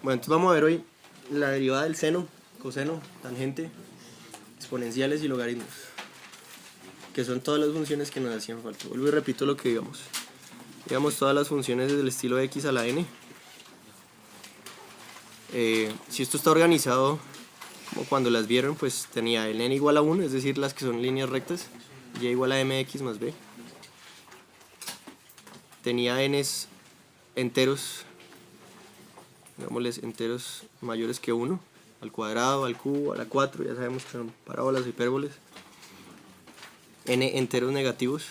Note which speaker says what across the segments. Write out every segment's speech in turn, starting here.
Speaker 1: Bueno, entonces vamos a ver hoy la derivada del seno, coseno, tangente, exponenciales y logaritmos, que son todas las funciones que nos hacían falta. Vuelvo y repito lo que digamos. Digamos todas las funciones del estilo x a la n. Si esto está organizado como cuando las vieron, pues tenía el n igual a 1, es decir, las que son líneas rectas, y igual a mx más b. Tenía n's enteros, digámosles enteros mayores que 1, al cuadrado, al cubo, a la 4, ya sabemos que son parábolas, hipérboles. N enteros negativos,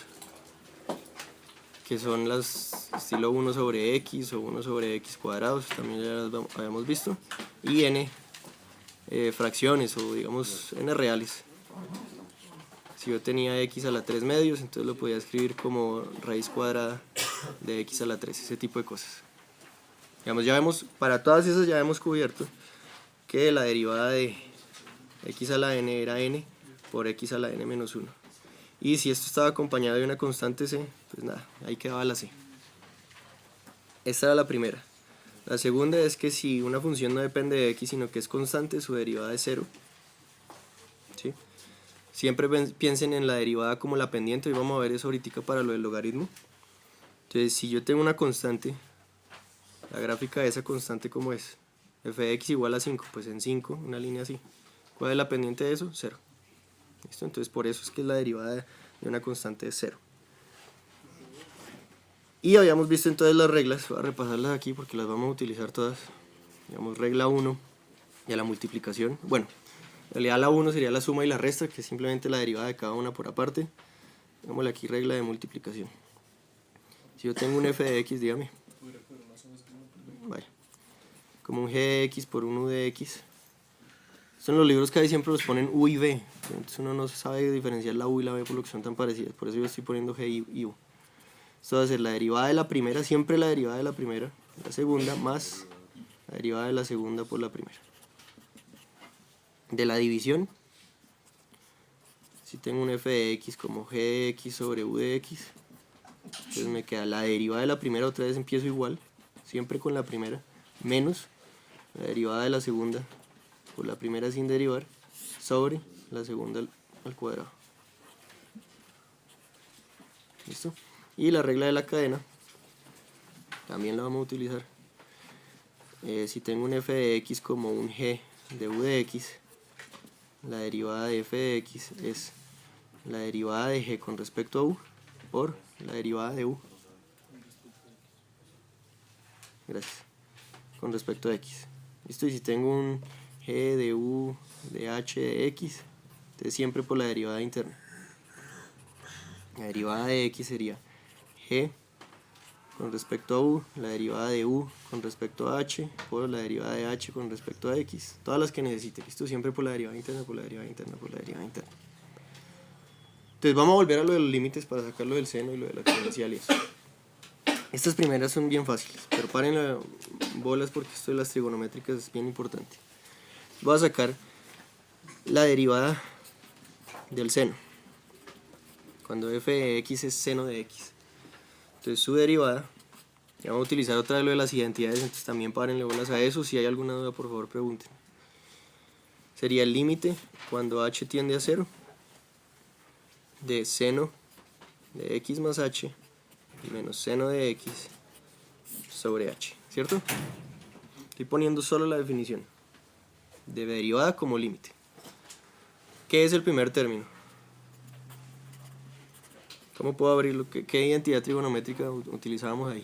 Speaker 1: que son las estilo 1 sobre x o 1 sobre x cuadrados, también ya las habíamos visto. Y n fracciones o digamos n reales. Si yo tenía x a la 3 medios, entonces lo podía escribir como raíz cuadrada de x a la 3, ese tipo de cosas. Digamos, ya vemos, para todas esas ya hemos cubierto que la derivada de x a la n era n por x a la n menos 1. Y si esto estaba acompañado de una constante c, pues nada, ahí quedaba la c. Esta era la primera. La segunda es que si una función no depende de x, sino que es constante, su derivada es 0. ¿Sí? Siempre piensen en la derivada como la pendiente, y vamos a ver eso ahorita para lo del logaritmo. Entonces, si yo tengo una constante, la gráfica de esa constante, ¿cómo es? F de x igual a 5, pues en 5, una línea así. ¿Cuál es la pendiente de eso? 0. ¿Listo? Entonces, por eso es que la derivada de una constante es 0. Y habíamos visto entonces las reglas, voy a repasarlas aquí porque las vamos a utilizar todas. Digamos, regla 1 y a la multiplicación. Bueno, en realidad la 1 sería la suma y la resta, que es simplemente la derivada de cada una por aparte. Digámosle aquí regla de multiplicación. Si yo tengo un f de x, dígame. Vaya. Como un g de x por un u de x. Esto en los libros casi siempre los ponen u y v. Entonces uno no sabe diferenciar la u y la v por lo que son tan parecidas. Por eso yo estoy poniendo g y u. Esto va a ser la derivada de la primera, siempre la derivada de la primera, la segunda, más la derivada de la segunda por la primera. De la división, si tengo un f de x como g de x sobre u de x, entonces me queda la derivada de la primera, otra vez empiezo igual, siempre con la primera, menos la derivada de la segunda por la primera sin derivar, sobre la segunda al cuadrado. ¿Listo? Y la regla de la cadena también la vamos a utilizar. Si tengo un f de x como un g de u de x, la derivada de f de x es la derivada de g con respecto a u por la derivada de u, gracias, con respecto a x. ¿Listo? Y si tengo un g de u de h de x, entonces siempre por la derivada interna. La derivada de x sería g con respecto a u, la derivada de u con respecto a h, por la derivada de h con respecto a x, todas las que necesite, ¿listo? Siempre por la derivada interna, por la derivada interna, por la derivada interna. Entonces vamos a volver a lo de los límites para sacarlo del seno y lo de la exponencial y eso. Estas primeras son bien fáciles, pero paren las bolas porque esto de las trigonométricas es bien importante. Voy a sacar la derivada del seno, cuando f de x es seno de x. Entonces su derivada, ya vamos a utilizar otra vez lo de las identidades, entonces también párenle bolas a eso. Si hay alguna duda, por favor pregunten. Sería el límite cuando h tiende a 0 de seno de x más h menos seno de x sobre h, ¿cierto? Estoy poniendo solo la definición de derivada como límite. ¿Qué es el primer término? ¿Cómo puedo abrirlo? ¿Qué identidad trigonométrica utilizábamos ahí?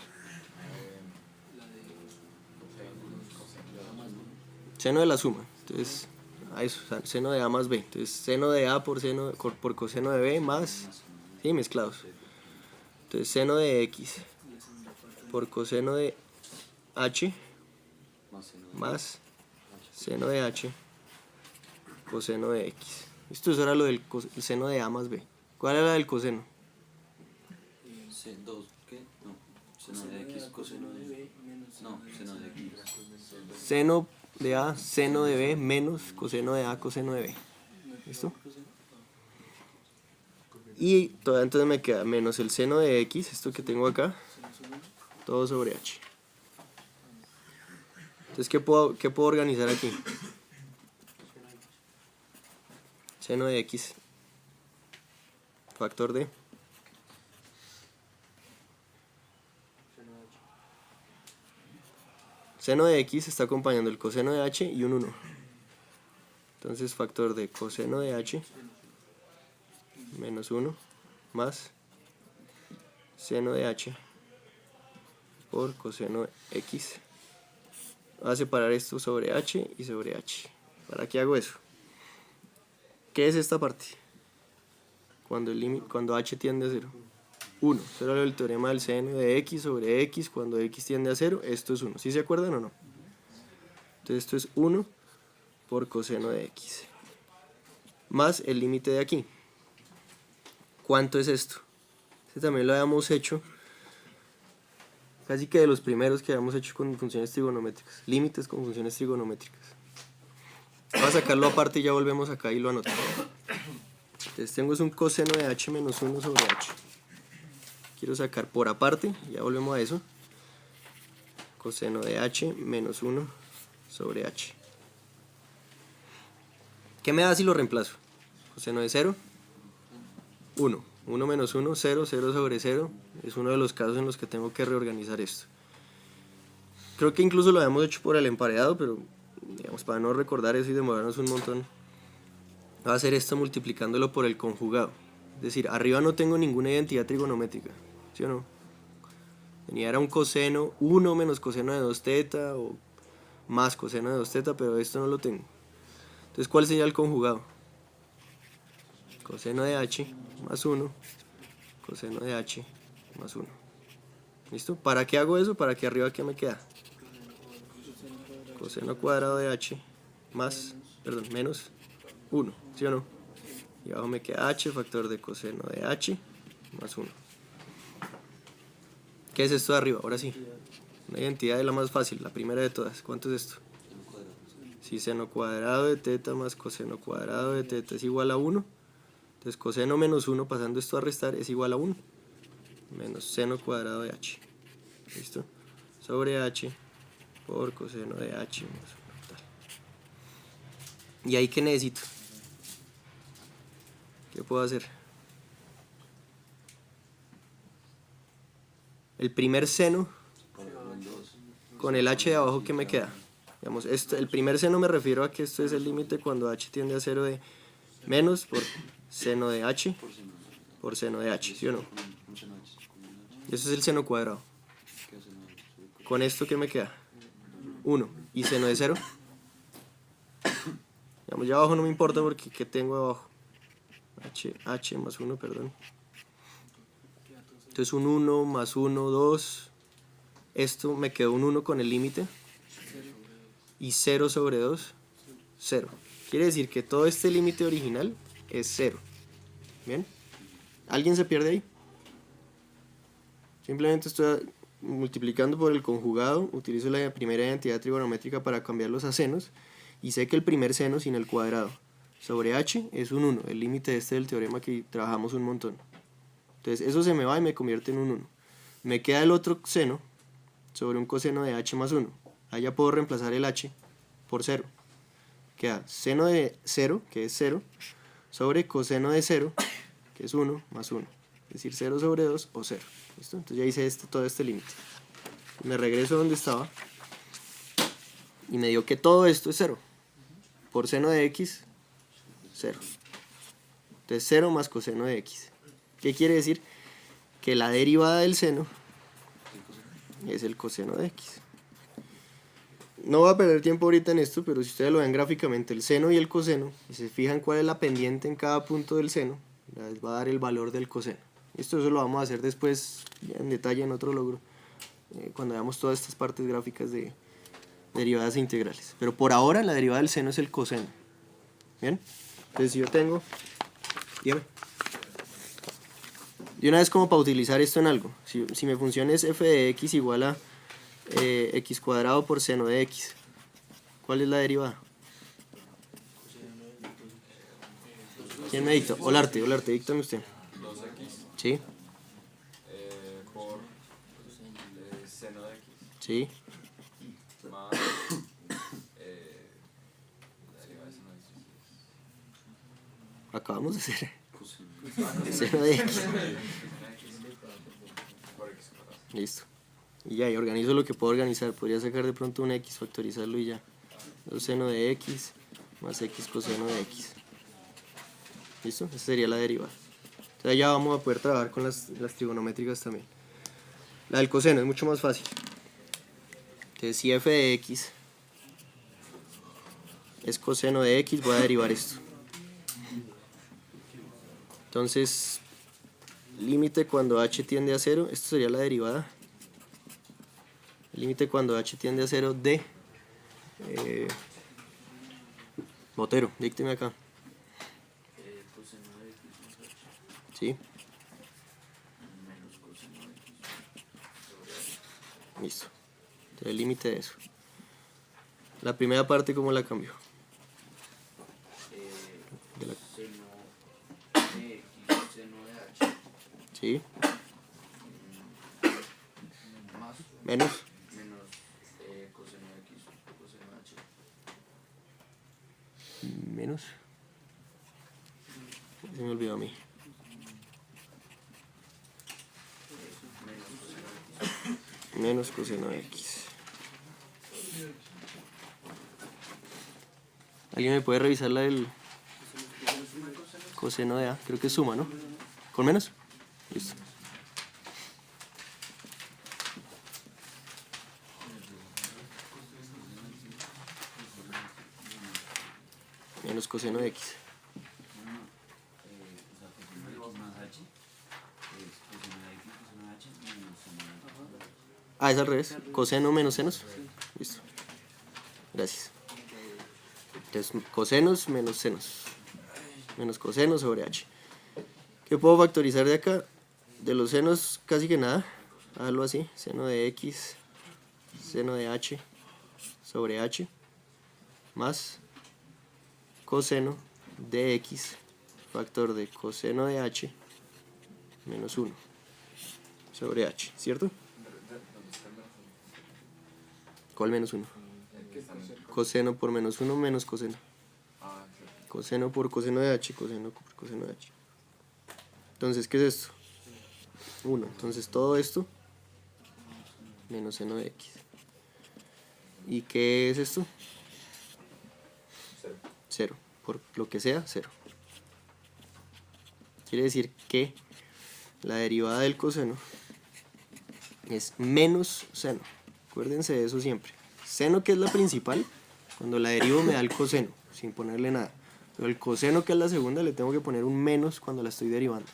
Speaker 1: Seno de la suma. Entonces, a eso, seno de a más b. Entonces, seno de a por coseno de b más, sí, mezclados. Entonces, seno de x por coseno de h más seno de h coseno de x. Esto era lo del seno de a más b. ¿Cuál era el coseno?
Speaker 2: ¿Qué? No, seno de x, coseno de b, no, seno de x.
Speaker 1: Seno de a, seno de b, menos coseno de a, coseno de b. ¿Listo? Y todavía entonces me queda menos el seno de x, esto que tengo acá, todo sobre h. Entonces, ¿qué puedo organizar aquí? Seno de x, factor de seno de x está acompañando el coseno de h y un 1. Entonces, factor de coseno de h menos 1 más seno de h por coseno de x. Voy a separar esto sobre h y sobre h. ¿Para qué hago eso? ¿Qué es esta parte? Cuando h tiende a 0. 1. Eso era el teorema del seno de x sobre x. Cuando x tiende a 0, esto es 1. ¿Sí se acuerdan o no? Entonces esto es 1 por coseno de x. Más el límite de aquí. ¿Cuánto es esto? Este también lo habíamos hecho. Casi que de los primeros que habíamos hecho con funciones trigonométricas. Límites con funciones trigonométricas. Voy a sacarlo aparte y ya volvemos acá y lo anoto. Entonces tengo un coseno de h menos 1 sobre h. Quiero sacar por aparte, ya volvemos a eso. Coseno de h menos 1 sobre h. ¿Qué me da si lo reemplazo? Coseno de 0, 1. 1 menos 1, 0, 0 sobre 0. Es uno de los casos en los que tengo que reorganizar esto. Creo que incluso lo habíamos hecho por el emparedado, pero digamos, para no recordar eso y demorarnos un montón, va a hacer esto multiplicándolo por el conjugado. Es decir, arriba no tengo ninguna identidad trigonométrica, ¿sí o no? Era un coseno 1 menos coseno de 2 teta o más coseno de 2 teta, pero esto no lo tengo. Entonces, ¿cuál sería el conjugado? Coseno de h más 1, coseno de h más 1. ¿Listo? ¿Para qué hago eso? ¿Para que arriba qué me queda? Coseno cuadrado de h menos 1, ¿sí o no? Y abajo me queda h, factor de coseno de h más 1. ¿Qué es esto de arriba? Ahora sí. Una identidad es la más fácil, la primera de todas. ¿Cuánto es esto? Si seno cuadrado de teta más coseno cuadrado de teta es igual a 1, entonces coseno menos 1 pasando esto a restar es igual a 1. Menos seno cuadrado de h. ¿Listo? Sobre h por coseno de h más 1. Tal. ¿Y ahí qué necesito? ¿Qué puedo hacer? El primer seno con el h de abajo, ¿qué me queda? Digamos, el primer seno me refiero a que esto es el límite cuando h tiende a 0 de menos por seno de h por seno de h, ¿sí o no? Eso es el seno cuadrado. Con esto, ¿qué me queda? 1. ¿Y seno de 0? Digamos, ya abajo no me importa porque ¿qué tengo abajo? h más 1, perdón. Entonces un 1 más 1, 2. Esto me quedó un 1 con el límite. Y 0 sobre 2, 0. Quiere decir que todo este límite original es 0. ¿Bien? ¿Alguien se pierde ahí? Simplemente estoy multiplicando por el conjugado. Utilizo la primera identidad trigonométrica para cambiarlos a senos. Y sé que el primer seno sin el cuadrado sobre h es un 1. El límite este del teorema que trabajamos un montón. Entonces eso se me va y me convierte en un 1. Me queda el otro seno sobre un coseno de h más 1. Allá puedo reemplazar el h por 0. Queda seno de 0, que es 0, sobre coseno de 0, que es 1, más 1. Es decir, 0 sobre 2 o 0. ¿Listo? Entonces ya hice todo este límite. Me regreso donde estaba y me dio que todo esto es 0. Por seno de x, 0. Entonces 0 más coseno de x. ¿Qué quiere decir? Que la derivada del seno es el coseno de x. No voy a perder tiempo ahorita en esto, pero si ustedes lo ven gráficamente, el seno y el coseno, y se fijan cuál es la pendiente en cada punto del seno, les va a dar el valor del coseno. Eso lo vamos a hacer después en detalle en otro logro, cuando veamos todas estas partes gráficas de derivadas e integrales. Pero por ahora la derivada del seno es el coseno. ¿Bien? Entonces si yo tengo... Dígame. Y una vez como para utilizar esto en algo, si mi función es f de x igual a x cuadrado por seno de x, ¿cuál es la derivada? ¿Quién me dicta? Olarte, díctame usted.
Speaker 3: 2x
Speaker 1: ¿Sí?
Speaker 3: Por seno de x
Speaker 1: ¿Sí?
Speaker 3: más
Speaker 1: Acabamos de hacer
Speaker 2: Coseno.
Speaker 1: el seno de x. Listo. Y ya, y organizo lo que puedo organizar. Podría sacar de pronto un x, factorizarlo y ya. 2 seno de x más x coseno de x. ¿Listo? Esa sería la derivada. Entonces ya vamos a poder trabajar con las trigonométricas también. La del coseno es mucho más fácil. Entonces si f de x es coseno de x, voy a derivar esto. Entonces, límite cuando h tiende a 0, esto sería la derivada. Límite cuando h tiende a 0 de... Botero, dícteme acá.
Speaker 2: Coseno de x más h
Speaker 1: ¿Sí?
Speaker 2: menos coseno de x sobre h.
Speaker 1: Listo. Entonces el límite de eso. La primera parte, ¿cómo la cambio? De la-
Speaker 2: Seno de x, seno de h,
Speaker 1: ¿Sí?
Speaker 2: más
Speaker 1: Menos.
Speaker 2: menos coseno de x, coseno de h.
Speaker 1: Menos. Se me olvidó a mí. Menos coseno de x. ¿Alguien me puede revisar la del coseno de a? Creo que es suma, ¿no? ¿Con menos? Listo. Menos coseno de x.
Speaker 2: Coseno de x más h es coseno de x, coseno de h menos seno de h.
Speaker 1: Ah, es al revés. Coseno menos senos. Listo. Gracias. Entonces, cosenos menos senos. Menos coseno sobre h. ¿Qué puedo factorizar de acá? De los senos casi que nada. Hazlo así. Seno de x, seno de h sobre h más coseno de x factor de coseno de h menos 1 sobre h, ¿cierto? ¿Cuál menos 1? Coseno por menos 1 menos coseno. Coseno por coseno de h, coseno por coseno de h. Entonces, ¿qué es esto? 1. Entonces, todo esto menos seno de x. ¿Y qué es esto? 0. Por lo que sea, 0. Quiere decir que la derivada del coseno es menos seno. Acuérdense de eso siempre. Seno, que es la principal, cuando la derivo me da el coseno, sin ponerle nada. Pero el coseno, que es la segunda, le tengo que poner un menos cuando la estoy derivando.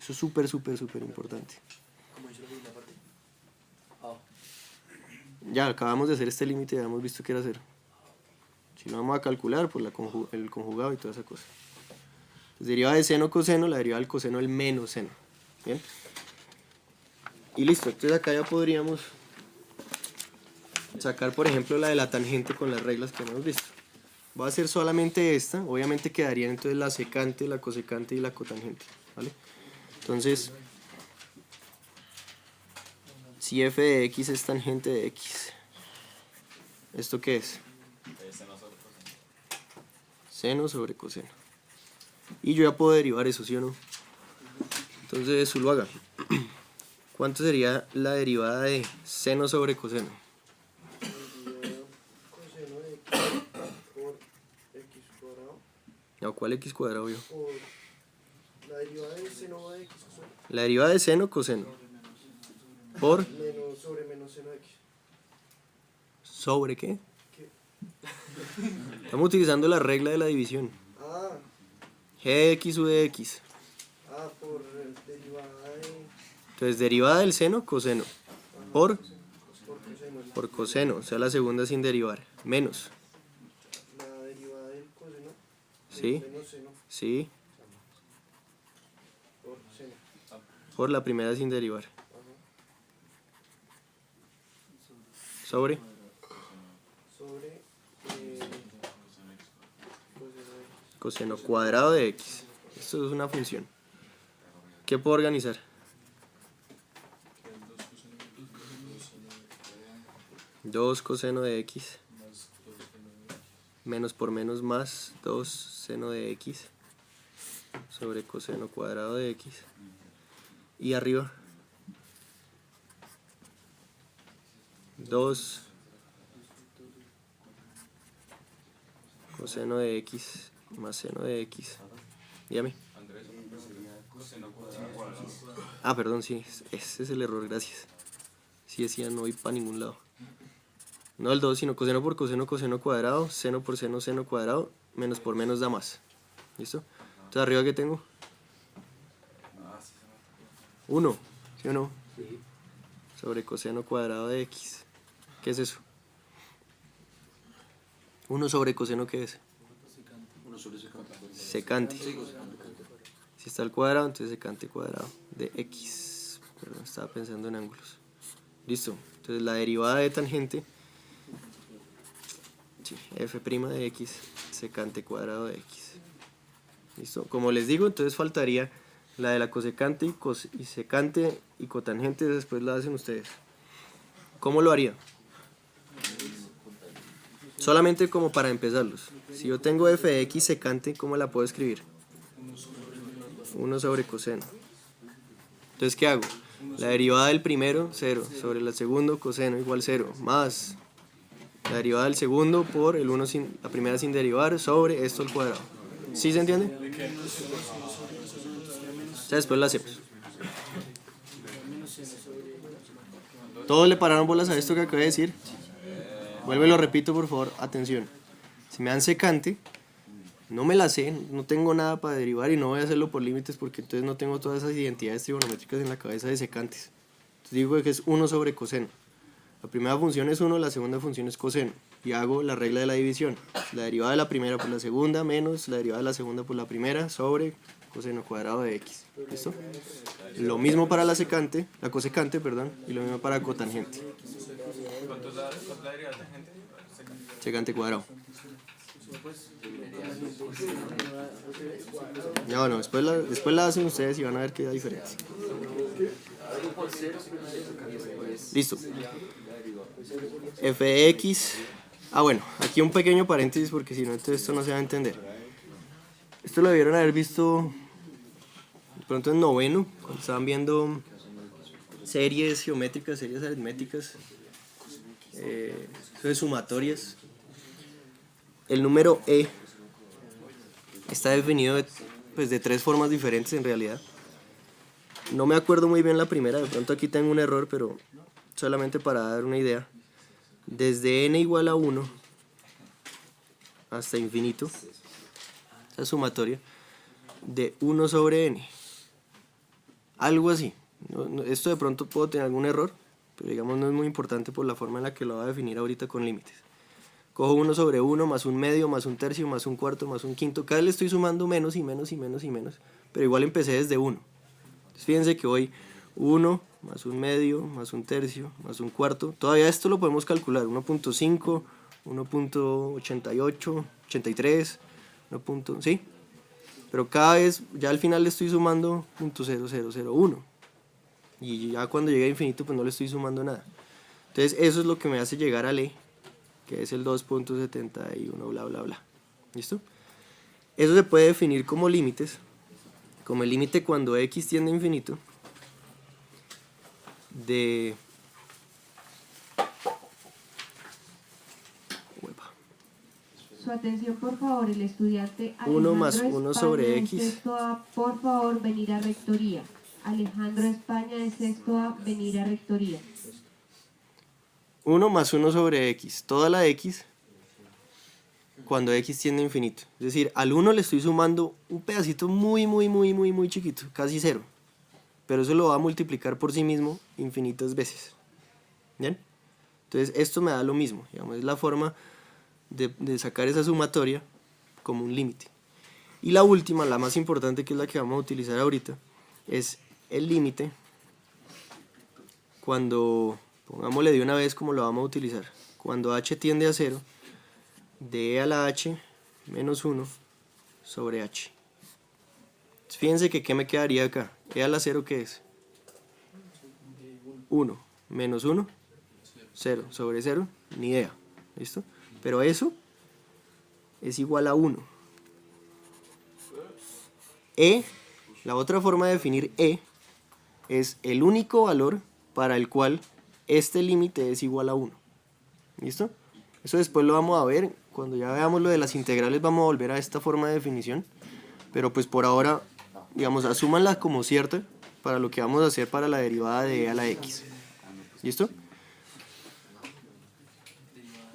Speaker 1: Eso es súper, súper, súper importante. Ya acabamos de hacer este límite, ya hemos visto que era 0. Si lo vamos a calcular, pues el conjugado y toda esa cosa. Entonces, derivada de seno coseno, la derivada del coseno el menos seno. ¿Bien? Y listo, entonces acá ya podríamos sacar, por ejemplo, la de la tangente con las reglas que hemos visto. Voy a hacer solamente esta, obviamente quedarían entonces la secante, la cosecante y la cotangente, ¿vale? Entonces, si f de x es tangente de x, ¿esto qué es? Seno sobre coseno. Y yo ya puedo derivar eso, ¿sí o no? Entonces, Zuluaga, ¿cuánto sería la derivada de seno sobre coseno?
Speaker 3: Coseno de x por x cuadrado
Speaker 1: No, ¿cuál x cuadrado yo?
Speaker 3: por la derivada de seno de x
Speaker 1: La derivada de seno coseno. ¿Por?
Speaker 3: menos sobre menos seno de x.
Speaker 1: ¿Sobre qué?
Speaker 3: ¿Qué?
Speaker 1: Estamos utilizando la regla de la división.
Speaker 3: Ah,
Speaker 1: G de x u de x.
Speaker 3: por derivada de
Speaker 1: Entonces, derivada del seno, coseno. Por
Speaker 3: por coseno.
Speaker 1: coseno, o sea, la segunda sin derivar. Menos.
Speaker 3: La derivada del coseno
Speaker 1: ¿Sí?
Speaker 3: menos seno
Speaker 1: Sí.
Speaker 3: por seno.
Speaker 1: Por la primera sin derivar. Sobre.
Speaker 3: Sobre
Speaker 1: Coseno cuadrado de x. Esto es una función. ¿Qué puedo organizar? Dos coseno de x menos por menos más 2 seno de x sobre coseno cuadrado de x. Y arriba 2 coseno de x más seno de x. Dígame. Ah, perdón, sí, ese es el error, gracias. Sí decía no voy para ningún lado. No el 2, sino coseno por coseno, coseno cuadrado, seno por seno, seno cuadrado, menos por menos da más. ¿Listo? Entonces arriba ¿qué tengo? 1, ¿sí o no? Sobre coseno cuadrado de x. ¿Qué es eso? 1 sobre coseno, ¿qué es? Secante. Si está al cuadrado, entonces secante cuadrado de x. Perdón, estaba pensando en ángulos. Listo. Entonces la derivada de tangente, sí, f' de x, secante cuadrado de x. Listo. Como les digo, entonces faltaría la de la cosecante y secante y cotangente, después la hacen ustedes. ¿Cómo lo haría? Solamente como para empezarlos. Si yo tengo f de x secante, ¿cómo la puedo escribir? 1 sobre coseno. Entonces, ¿qué hago? La derivada del primero, 0, sobre el segundo, coseno igual 0, más la derivada del segundo por el 1 sin, la primera sin derivar, sobre esto al cuadrado. ¿Sí se entiende? O sea, después lo hacemos. ¿Todos le pararon bolas a esto que acabo de decir? Vuelvo y lo repito, por favor, atención. Si me dan secante, no me la sé, no tengo nada para derivar y no voy a hacerlo por límites porque entonces no tengo todas esas identidades trigonométricas en la cabeza de secantes. Entonces digo que es 1 sobre coseno. La primera función es 1, la segunda función es coseno. Y hago la regla de la división. La derivada de la primera por la segunda menos la derivada de la segunda por la primera sobre coseno cuadrado de x. ¿Listo? Lo mismo para la secante, la cosecante, perdón, y lo mismo para cotangente.
Speaker 4: ¿Cuánto es la derivada de tangente?
Speaker 1: Secante cuadrado. No, no, después la hacen ustedes y van a ver que hay diferencia. Listo. F de x. Ah, bueno, aquí un pequeño paréntesis porque si no, entonces esto no se va a entender. Esto lo debieron haber visto de pronto en noveno, cuando estaban viendo series geométricas, series aritméticas, de sumatorias. El número e está definido de 3 formas diferentes en realidad. No me acuerdo muy bien la primera, de pronto aquí tengo un error, pero solamente para dar una idea. Desde n igual a 1 hasta infinito, esa sumatoria de 1 sobre n. Algo así. Esto de pronto puedo tener algún error, pero digamos no es muy importante por la forma en la que lo voy a definir ahorita con límites. Cojo 1 sobre 1 más un medio, más un tercio, más un cuarto, más un quinto. Cada vez le estoy sumando menos y menos y menos y menos, pero igual empecé desde 1. Entonces fíjense que voy 1 más un medio, más un tercio, más un cuarto. Todavía esto lo podemos calcular, 1.5, 1.88, 83, 1. ¿Sí? Pero cada vez, ya al final le estoy sumando 0.0001. Y ya cuando llegue a infinito, pues no le estoy sumando nada. Entonces eso es lo que me hace llegar a e, que es el 2.71, bla, bla, bla. ¿Listo? Eso se puede definir como límites, como el límite cuando x tiende a infinito, de...
Speaker 5: Su atención, por favor, el estudiante
Speaker 1: 1 más
Speaker 5: Alejandro
Speaker 1: 1
Speaker 5: España
Speaker 1: sobre
Speaker 5: de
Speaker 1: x.
Speaker 5: sexto A, por favor, venir a rectoría. Alejandro España de sexto A, venir a rectoría.
Speaker 1: 1 más 1 sobre x, toda la x, cuando x tiende a infinito. Es decir, al 1 le estoy sumando un pedacito muy, muy, muy, muy, muy chiquito, casi 0. Pero eso lo va a multiplicar por sí mismo infinitas veces. ¿Bien? Entonces esto me da lo mismo, digamos, es la forma de sacar esa sumatoria como un límite. Y la última, la más importante, que es la que vamos a utilizar ahorita, es el límite cuando, pongámosle de una vez como lo vamos a utilizar, cuando h tiende a 0, de e a la h menos 1 sobre h. Entonces, fíjense que ¿qué me quedaría acá? E a la 0, ¿qué es? 1 menos 1, 0 sobre 0, ni idea. ¿Listo? Pero eso es igual a 1. E, la otra forma de definir E, es el único valor para el cual este límite es igual a 1. ¿Listo? Eso después lo vamos a ver. Cuando ya veamos lo de las integrales vamos a volver a esta forma de definición. Pero pues por ahora, digamos, asúmanla como cierta para lo que vamos a hacer para la derivada de e a la x. ¿Listo?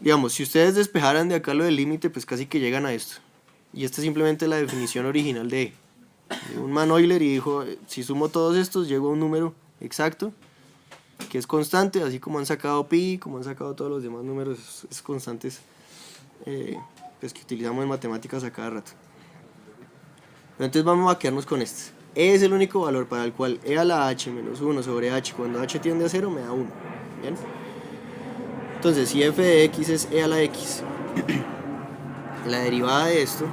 Speaker 1: Digamos, si ustedes despejaran de acá lo del límite, pues casi que llegan a esto. Y esta es simplemente la definición original de E. Un man Euler y dijo, si sumo todos estos, llego a un número exacto, que es constante, así como han sacado pi, como han sacado todos los demás números es constantes pues que utilizamos en matemáticas a cada rato. Pero entonces vamos a quedarnos con este. E es el único valor para el cual e a la h menos 1 sobre h, cuando h tiende a 0, me da 1. ¿Bien? Entonces, si f de x es e a la x, la derivada de esto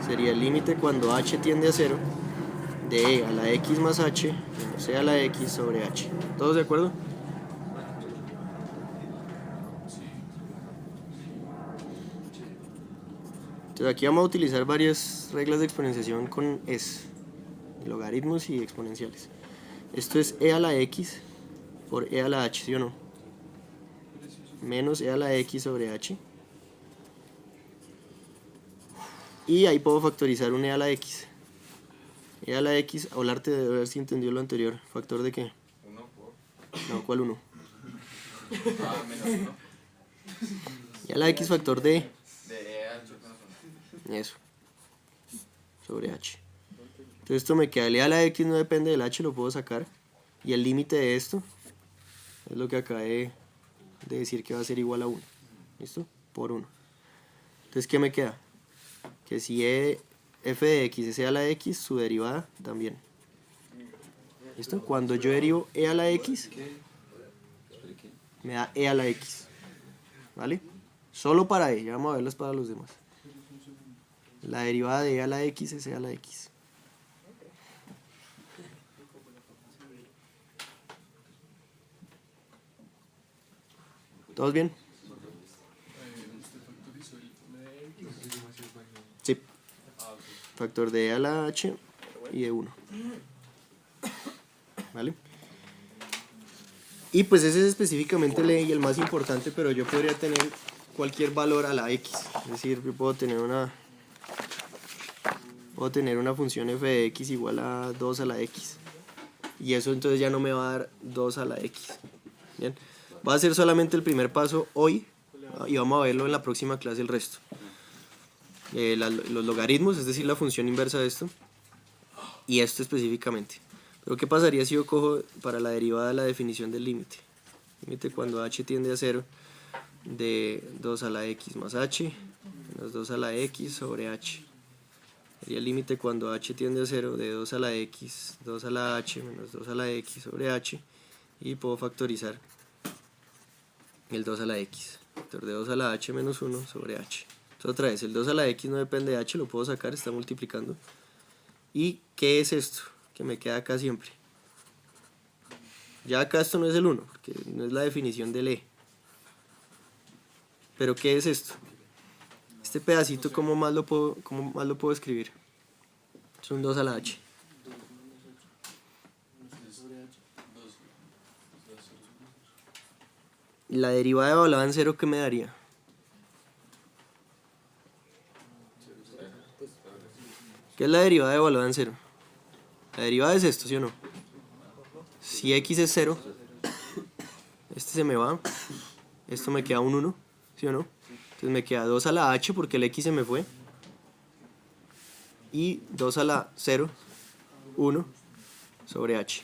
Speaker 1: sería el límite cuando h tiende a 0 de e a la x más h menos e a la x sobre h. ¿Todos de acuerdo? Entonces aquí vamos a utilizar varias reglas de exponenciación con es, logaritmos y exponenciales. Esto es e a la x por e a la h, ¿sí o no? Menos e a la x sobre h. Y ahí puedo factorizar un e a la x. E a la x, Olarte debe haber si entendió lo anterior. ¿Factor de qué?
Speaker 4: 1 por...
Speaker 1: No, ¿cuál 1?
Speaker 4: menos 1.
Speaker 1: E a la x factor de
Speaker 4: De E a H menos 1.
Speaker 1: eso. Sobre h. Entonces esto me queda, el e a la x no depende del h, lo puedo sacar. Y el límite de esto es lo que acabé de decir que va a ser igual a 1. ¿Listo? Por 1. Entonces, ¿qué me queda? Que si f de x es e a la x, su derivada también. ¿Listo? Cuando yo derivo e a la x, me da e a la x. ¿Vale? Solo para e, ya vamos a verlas para los demás. La derivada de e a la x es e a la x. ¿Todos bien? Sí. Factor de e a la h y de 1. ¿Vale? Y pues ese es específicamente el más importante, pero yo podría tener cualquier valor a la x. Es decir, yo puedo tener una función f de x igual a 2 a la x. Y eso entonces ya no me va a dar 2 a la x. Bien. Va a ser solamente el primer paso hoy y vamos a verlo en la próxima clase el resto. Los logaritmos, es decir, la función inversa de esto y esto específicamente. Pero ¿qué pasaría si yo cojo para la derivada la definición del límite? Límite cuando h tiende a 0 de 2 a la x más h menos 2 a la x sobre h. Sería el límite cuando h tiende a 0 de 2 a la x, 2 a la h menos 2 a la x sobre h, y puedo factorizar el 2 a la x, factor de 2 a la h menos 1 sobre h. Entonces otra vez, el 2 a la x no depende de h, lo puedo sacar, está multiplicando. ¿Y qué es esto? Que me queda acá siempre. Ya acá esto no es el 1, porque no es la definición del e. Pero ¿qué es esto? Este pedacito, ¿cómo más lo puedo escribir? Es un 2 a la h. La derivada evaluada en 0, ¿qué me daría? ¿Qué es la derivada evaluada en 0? La derivada es esto, ¿sí o no? Si x es 0, este se me va, esto me queda un 1, ¿sí o no? Entonces me queda 2 a la h porque el x se me fue, y 2 a la 0, 1 sobre h.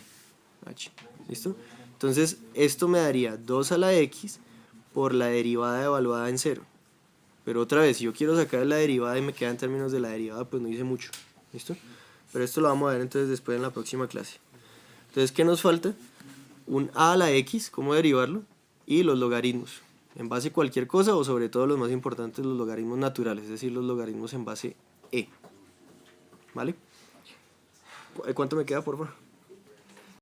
Speaker 1: ¿Listo? Entonces esto me daría 2 a la x por la derivada evaluada en 0. Pero otra vez, si yo quiero sacar la derivada y me queda en términos de la derivada, pues no hice mucho. ¿Listo? Pero esto lo vamos a ver entonces después en la próxima clase. Entonces, ¿qué nos falta? Un a la x, cómo derivarlo, y los logaritmos. En base a cualquier cosa, o sobre todo los más importantes, los logaritmos naturales, es decir, los logaritmos en base e. ¿Vale? ¿Cuánto me queda, por favor?